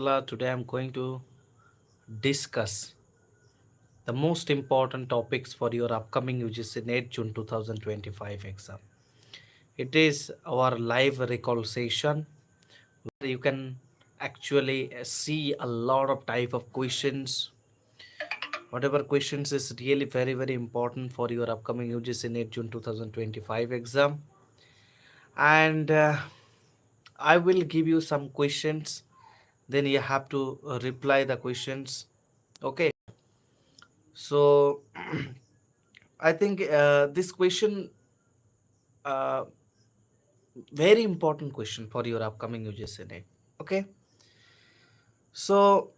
Today I'm going to discuss the most important topics for your upcoming UGC NET June 2025 exam. It is our live recall session where you can actually see a lot of type of questions. Whatever questions is really very important for your upcoming UGC NET June 2025 exam. And I will give you some questions. Then you have to reply the questions. Okay. So I think this question, uh, very important question for your upcoming UGC NET. Okay, so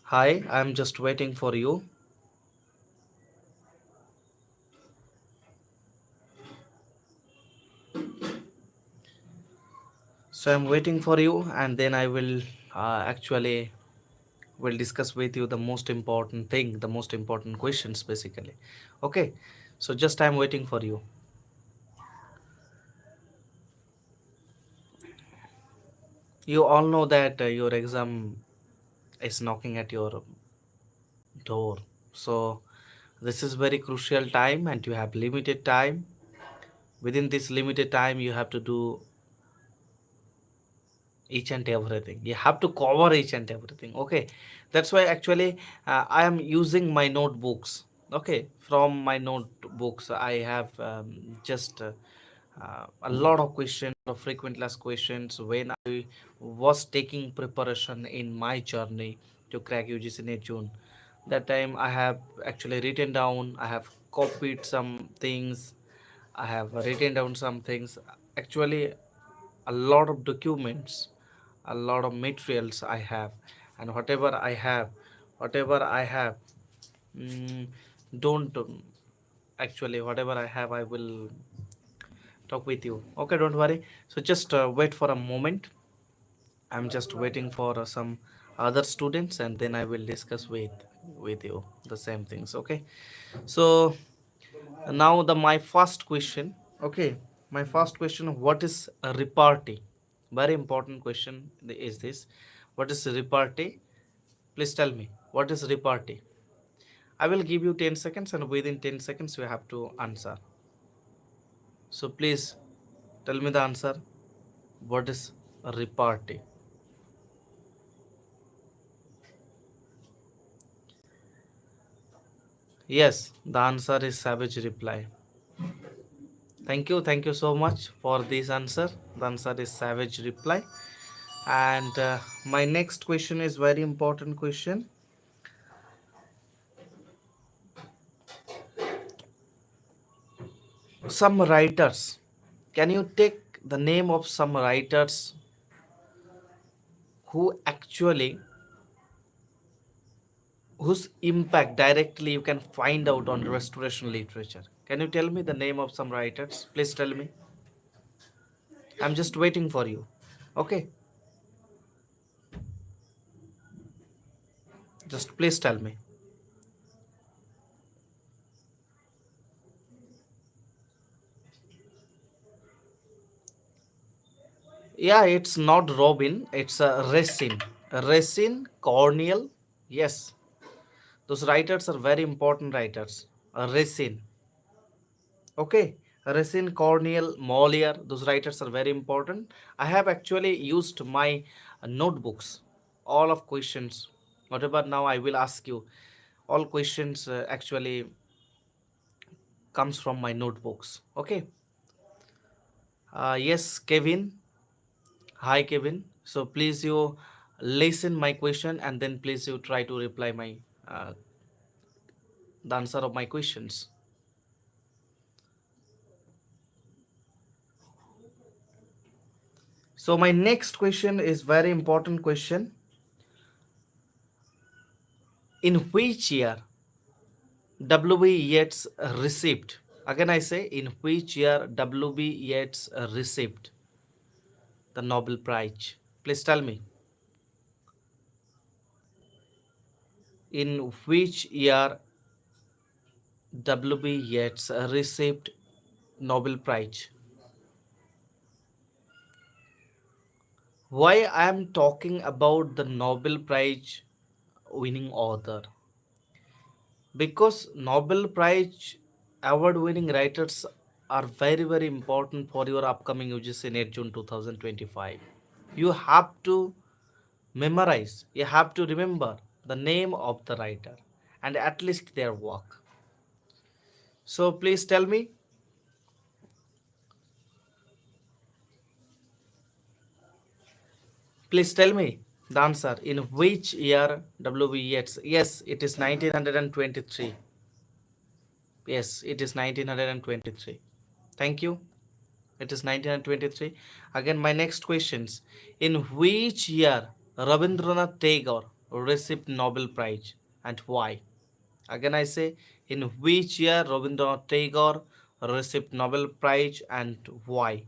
hi, I'm just waiting for you. So I'm waiting for you, and then I will actually will discuss with you the most important thing, the most important questions, basically. Okay, so just I'm waiting for you. You all know that your exam is knocking at your door. So this is very crucial time and you have limited time. Within this limited time you have to do each and everything. You have to cover each and everything. Okay, that's why actually I am using my notebooks. Okay, from my notebooks I have just a lot of questions, of frequent class questions when I was taking preparation in my journey to crack UGC NET June. That time I have actually written down, I have copied some things, I have written down some things. Actually, a lot of documents, a lot of materials I have, and whatever I have, mm, don't actually whatever I have, I will talk with you. Okay, don't worry. So just wait for a moment. I'm just waiting for some other students, and then I will discuss with you the same things. Okay. So now the my first question. Okay, my first question: what is a repartee? Very important question is this. What is a repartee? Please tell me what is repartee. I will give you 10 seconds, and within 10 seconds you have to answer. So please tell me the answer. What is a repartee? Yes, the answer is savage reply. Thank you so much for this answer. The answer is savage reply. And my next question is very important question. Some writers. Can you take the name of some writers who actually whose impact directly you can find out on restoration literature? Can you tell me the name of some writers? Please tell me. I'm just waiting for you. Okay, just please tell me. Yeah, it's not Robin, it's a Racine. Racine, Cornell. Yes, those writers are very important writers. Racine. Okay, Racine, Cornell, Molière, those writers are very important. I have actually used my notebooks, all of questions, whatever now I will ask you, all questions actually comes from my notebooks. Okay. Yes, Kevin. Hi, Kevin. So please you listen my question and then please you try to reply my uh, the answer of my questions. So my next question is very important question. In which year WB Yeats received? Again I say, in which year WB Yeats received the Nobel Prize? Please tell me. in which year W.B. Yeats received Nobel Prize? Why I am talking about the Nobel Prize winning author? Because Nobel Prize award winning writers are very very important for your upcoming UGC NET June 2025. You have to memorize, you have to remember the name of the writer and at least their work. So please tell me, please tell me the answer. In which year W.B. Yeats? Yes, it is 1923. Yes, it is 1923. Thank you. It is 1923. Again, my next questions. In which year Rabindranath Tagore received Nobel Prize and why? Again, I say, in which year Rabindranath Tagore received Nobel Prize and why?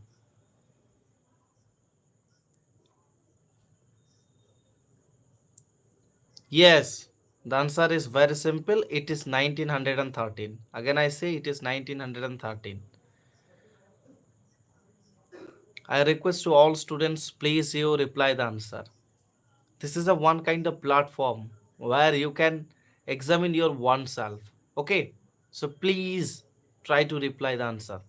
Yes, the answer is very simple. It is 1913. Again, I say it is 1913. I request to all students, please you reply the answer. This is a one kind of platform where you can examine your oneself. Okay, so please try to reply the answer.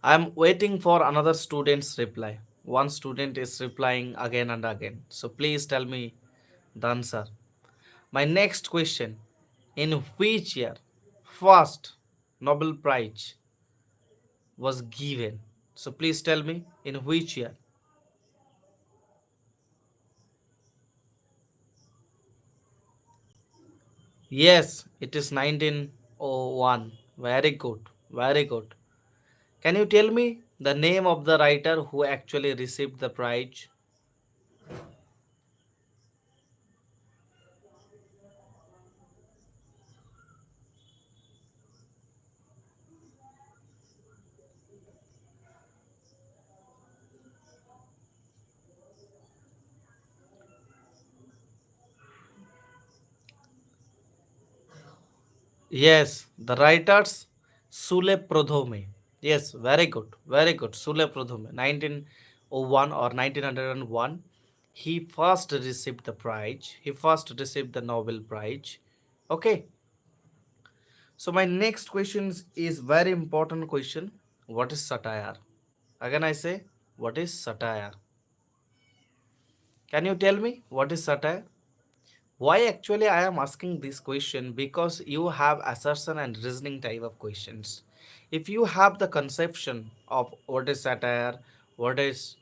I am waiting for another student's reply. One student is replying again and again. So please tell me the answer. My next question, in which year first Nobel Prize was given? So please tell me in which year. Yes, it is 1901. Very good. Very good. Can you tell me the name of the writer who actually received the prize? Yes, the writers Sule Prodhome. Yes, very good. Very good. Sule Prodhome. 1901 or 1901. He first received the prize. He first received the Nobel Prize. Okay. So my next question is very important question. What is satire? Again I say, what is satire? Can you tell me what is satire? Why actually I am asking this question? Because you have assertion and reasoning type of questions. If you have the conception of what is satire, what is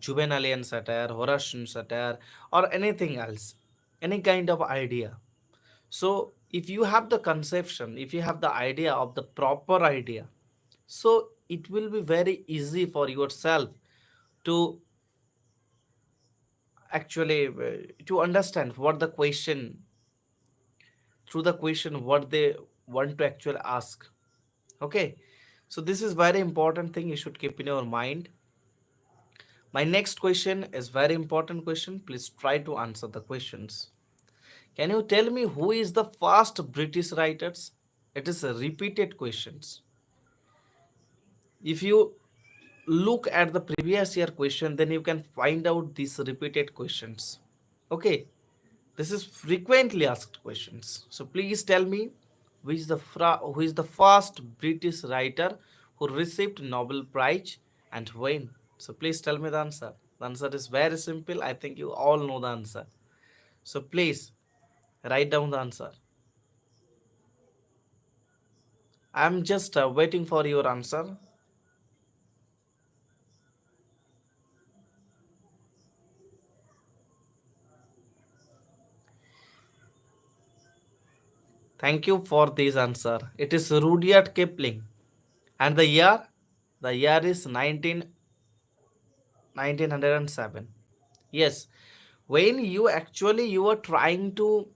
juvenalian satire, Horatian satire, or anything else, any kind of idea. So if you have the conception, if you have the idea of the proper idea, so it will be very easy for yourself to actually to understand what the question, through the question what they want to actually ask. Okay, so this is very important thing you should keep in your mind. My next question is very important question. Please try to answer the questions. Can you tell me who is the first British writers? It is a repeated questions. If you look at the previous year question, then you can find out these repeated questions. Okay, this is frequently asked questions. So please tell me who is the first British writer who received Nobel Prize and when. So please tell me the answer. The answer is very simple. I think you all know the answer. So please write down the answer. I am just waiting for your answer. Thank you for this answer. It is Rudyard Kipling. And the year is 1907. Yes, when you are trying to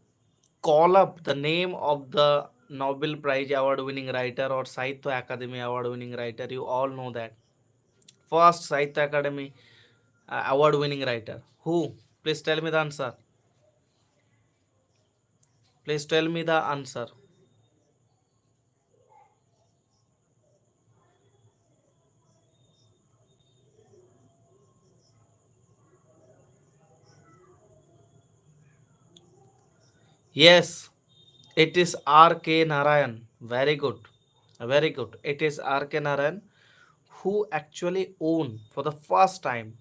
call up the name of the Nobel Prize award winning writer or Sahitya Academy award winning writer, you all know that. First Sahitya Academy award winning writer? Who? Please tell me the answer. Please tell me the answer. Yes, it is R.K. Narayan. Very good. Very good. It is R.K. Narayan who actually won for the first time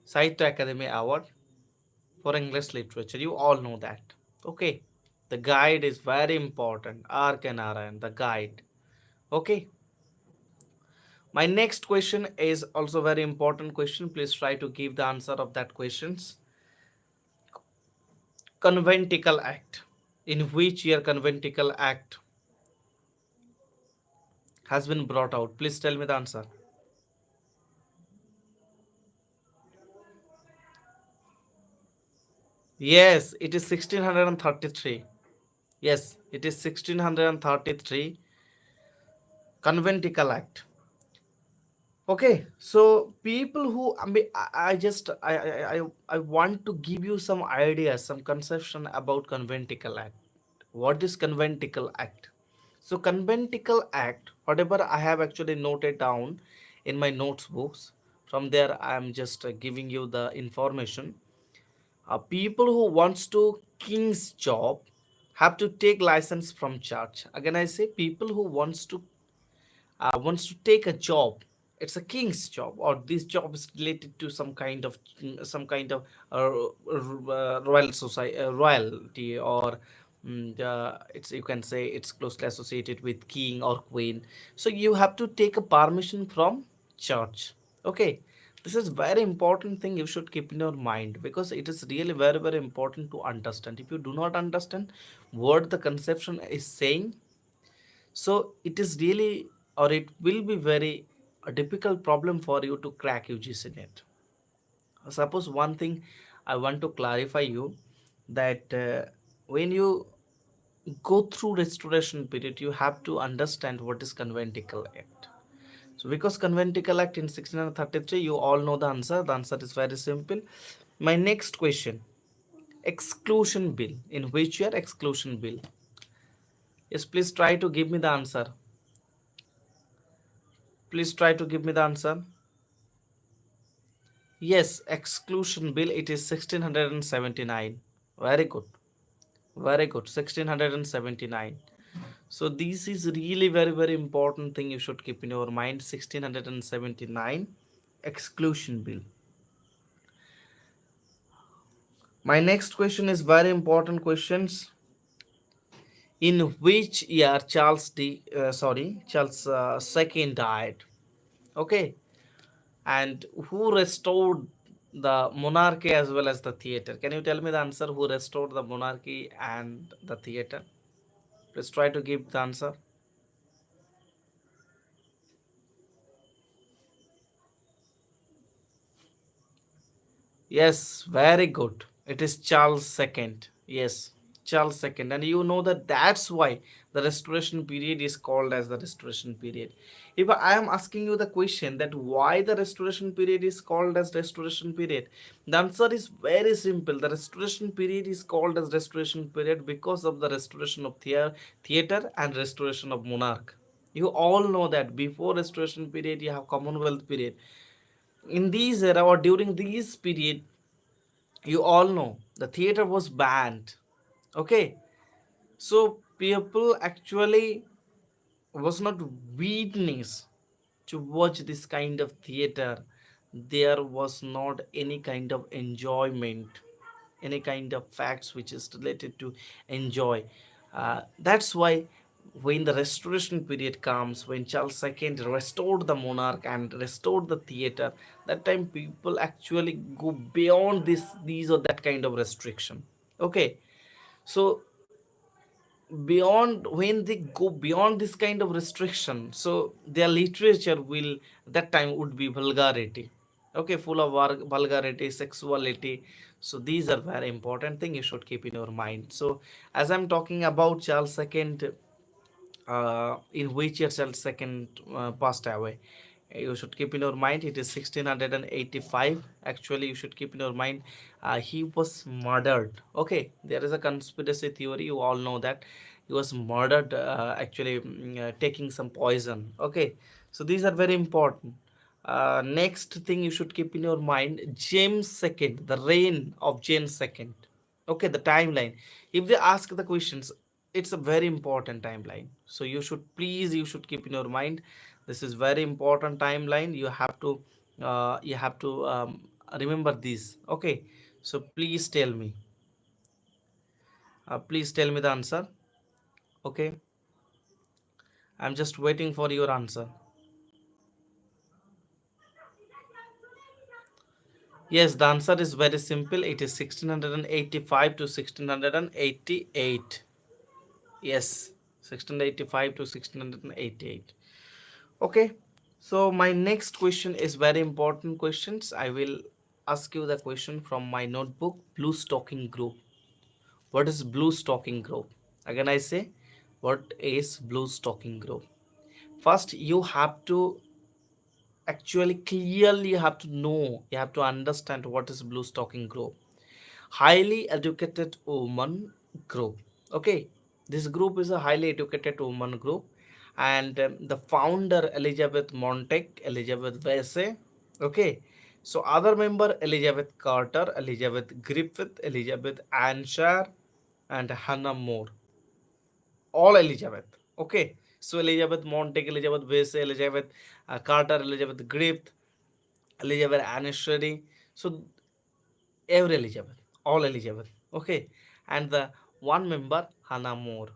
Sahitya Academy Award for English literature. You all know that. Okay. The guide is very important. R.K. Narayan, the guide. Okay. My next question is also very important question. Please try to give the answer of that questions. Conventicle Act. In which year Conventicle Act has been brought out? Please tell me the answer. Yes, it is 1633. Yes, it is 1633 Conventicle Act. Okay, so people who I mean, I just I want to give you some ideas, some conception about Conventicle Act. What is Conventicle Act? So Conventicle Act, whatever I have actually noted down in my notes books, from there I am just giving you the information. People who wants to king's job have to take license from church. Again, I say people who wants to take a job, it's a king's job, or this job is related to some kind of royal society, royalty, or it's, you can say it's closely associated with king or queen. So you have to take a permission from church. Okay, this is very important thing you should keep in your mind, because it is really very very important to understand. If you do not understand what the conception is saying, so it is really, or it will be very a difficult problem for you to crack UGC net. Suppose one thing I want to clarify you, that when you go through restoration period, you have to understand what is Conventicle Act. So because Conventicle Act in 1633, you all know the answer. The answer is very simple. My next question, exclusion bill. In which year exclusion bill? Yes, please try to give me the answer. Please try to give me the answer. Yes, exclusion bill, it is 1679. Very good. Very good. 1679. So this is really very very important thing you should keep in your mind. 1679 exclusion bill. My next question is very important questions. In which year Charles II died? Okay, and who restored the monarchy as well as the theater? Can you tell me the answer? Who restored the monarchy and the theater? Please try to give the answer. Yes, very good. It is Charles II. Yes, Charles II. And you know that that's why the restoration period is called as the restoration period. If I am asking you the question that why the restoration period is called as restoration period, the answer is very simple. The restoration period is called as restoration period because of the restoration of theater and restoration of monarch. You all know that before restoration period you have Commonwealth period. In these era or during this period, you all know the theater was banned. Okay, so people actually was not witness to watch this kind of theater. There was not any kind of enjoyment, any kind of facts which is related to enjoy. That's why when the restoration period comes, when Charles II restored the monarch and restored the theater, that time people actually go beyond these or that kind of restriction. Okay, so beyond, when they go beyond this kind of restriction, so their literature will that time would be vulgarity. Okay, full of vulgarity, sexuality. So these are very important thing you should keep in your mind. So as I'm talking about Charles II, in which year Charles II passed away? You should keep in your mind it is 1685. Actually, you should keep in your mind he was murdered. Okay, there is a conspiracy theory, you all know that he was murdered, actually, taking some poison. Okay, so these are very important. Next thing you should keep in your mind, James second, the reign of James second. Okay, the timeline. If they ask the questions, it's a very important timeline, so you should, please, you should keep in your mind, this is very important timeline. You have to remember this. Okay, so please tell me the answer. Okay, I'm just waiting for your answer. Yes, the answer is very simple, it is 1685 to 1688. Yes, 1685 to 1688. Okay, so my next question is very important questions. I will ask you the question from my notebook. Blue stocking group. What is blue stocking group? Again, I say, what is blue stocking group? First, you have to actually clearly you have to know, you have to understand what is blue stocking group. Highly educated woman group. Okay, this group is a highly educated woman group, and the founder Elizabeth Montague, Elizabeth Vesey. Okay, so other member Elizabeth Carter, Elizabeth Griffith, Elizabeth Anshar, and Hannah More. All Elizabeth. Okay, so Elizabeth Montague, Elizabeth Vesey, Elizabeth Carter, Elizabeth Griffith, Elizabeth Anshar. So every Elizabeth, all Elizabeth. Okay, and the one member Hannah More.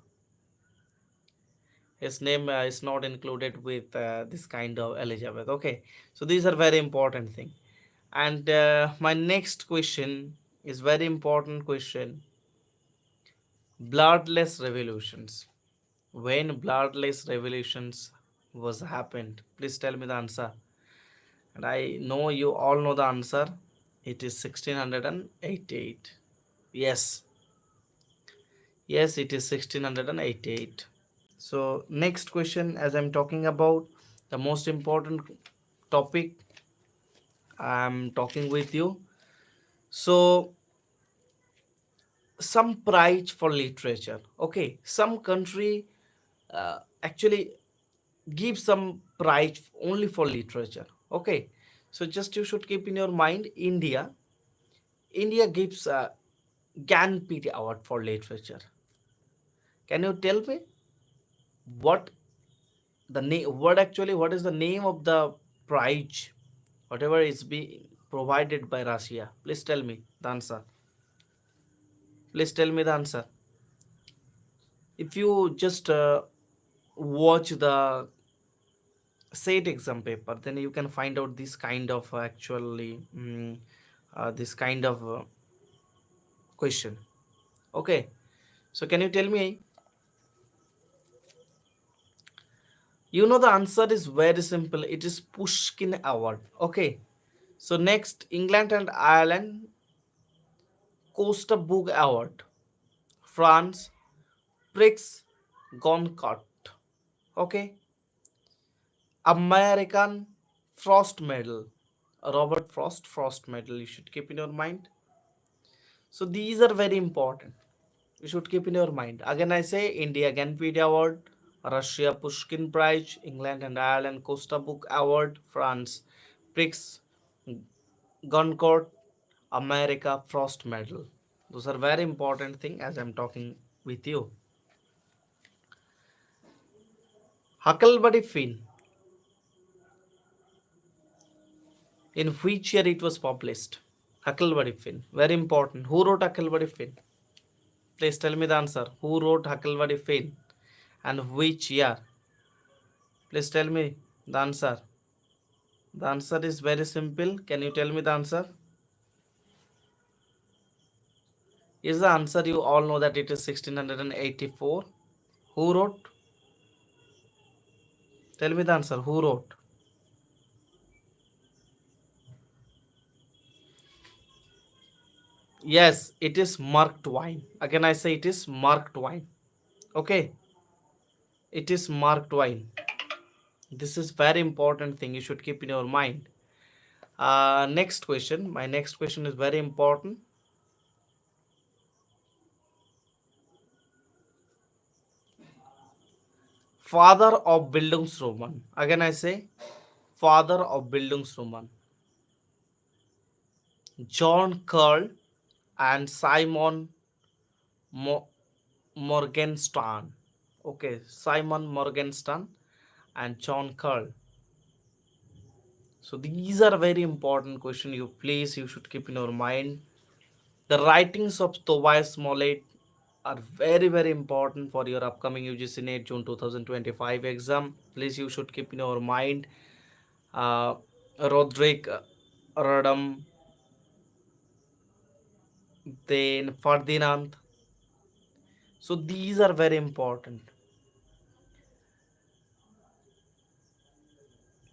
His name is not included with this kind of Elizabeth. Okay, so these are very important thing. And my next question is very important question. Bloodless revolutions. When bloodless revolutions was happened? Please tell me the answer. And I know you all know the answer. It is 1688. Yes, yes, it is 1688. So next question, as I'm talking about the most important topic, I'm talking with you. So some prize for literature. Okay, some country actually give some prize only for literature. Okay, so just you should keep in your mind, India gives a Ganpit award for literature. Can you tell me what the name, what is the name of the prize, whatever is being provided by Russia? Please tell me the answer. Please tell me the answer. If you just watch the set exam paper, then you can find out this kind of this kind of question. Okay, so can you tell me? You know the answer is very simple. It is Pushkin Award. Okay, so next, England and Ireland Costa Book Award. France Prix Goncourt. Okay, American Frost Medal. Robert Frost Medal. You should keep in your mind. So these are very important. You should keep in your mind. Again, I say India Ganpid Award, Russia Pushkin Prize, England and Ireland Costa Book Award, France Prix Goncourt, America Frost Medal. Those are very important thing as I'm talking with you. Huckleberry Finn. In which year it was published? Huckleberry Finn. Very important. Who wrote Huckleberry Finn? Please tell me the answer. Who wrote Huckleberry Finn and which year? Please tell me the answer. The answer is very simple. Can you tell me the answer? Is the answer, you all know that it is 1684. Who wrote? Tell me the answer. Who wrote? Yes, it is Mark Twain. Again, I say it is Mark Twain. Okay, it is Mark Twain. This is very important thing you should keep in your mind. Next question. My next question is very important. Father of Bildungsroman. Again I say, father of Bildungsroman. John Curl and Simon Mo- Morgenstern. Okay, Simon Morgenstern and John Curl. So these are very important question. You should keep in your mind. The writings of Tobias Smollett are very important for your upcoming UGC NET June 2025 exam. Please you should keep in your mind. Uh, Roderick Rodham, then Ferdinand. So these are very important.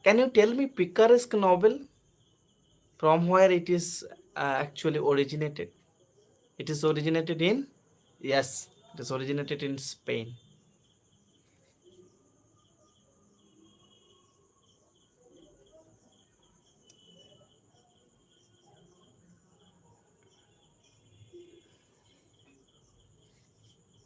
Can you tell me picaresque novel from where it is actually originated? It is originated in, yes, it is originated in Spain.